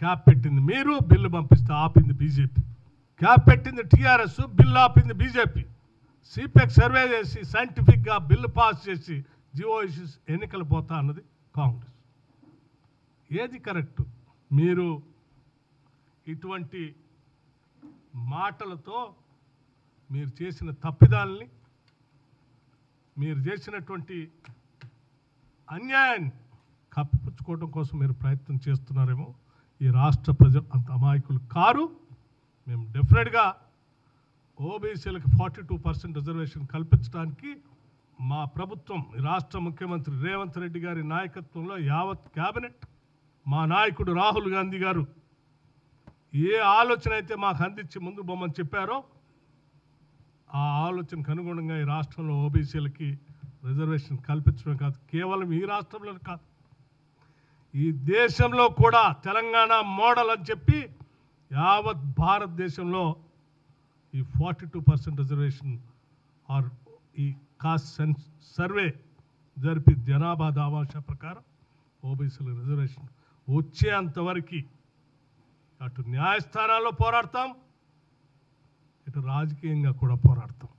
Cap పెట్టింది మీరు, bill పంపిస్తే ఆపింది బీజేపీ. క్యాప్ పెట్టింది టీఆర్ఎస్, బిల్లు ఆపింది బీజేపీ. సిపెక్ సర్వే చేసి సైంటిఫిక్గా బిల్లు పాస్ చేసి జియో ఇష్యూస్ ఎన్నికలు పోతా అన్నది కాంగ్రెస్. ఏది కరెక్టు? మీరు ఇటువంటి మాటలతో మీరు చేసిన తప్పిదాలని, మీరు చేసినటువంటి అన్యాయాన్ని కప్పిపుచ్చుకోవడం కోసం మీరు ప్రయత్నం చేస్తున్నారేమో. ఈ రాష్ట్ర ప్రజలు అంత అమాయకులు కారు. మేము డెఫినెట్గా ఓబీసీలకు 42% రిజర్వేషన్ కల్పించడానికి మా ప్రభుత్వం, రాష్ట్ర ముఖ్యమంత్రి రేవంత్ రెడ్డి గారి నాయకత్వంలో యావత్ క్యాబినెట్, మా నాయకుడు రాహుల్ గాంధీ గారు ఏ ఆలోచన అయితే మాకు అందించి ముందు బొమ్మని చెప్పారో ఆ ఆలోచనకు అనుగుణంగా ఈ రాష్ట్రంలో ఓబీసీలకి రిజర్వేషన్ కల్పించడం కాదు, కేవలం ఈ రాష్ట్రంలో కాదు, ఈ దేశంలో కూడా తెలంగాణ మోడల్ అని చెప్పి యావత్ భారతదేశంలో ఈ 42% రిజర్వేషన్ ఆర్ ఈ కాస్ట్ సర్వే జరిపి జనాభా దామాషా ప్రకారం ఓబీసీల రిజర్వేషన్ వచ్చేంతవరకు అటు న్యాయస్థానాల్లో పోరాడతాం, ఇటు రాజకీయంగా కూడా పోరాడతాం.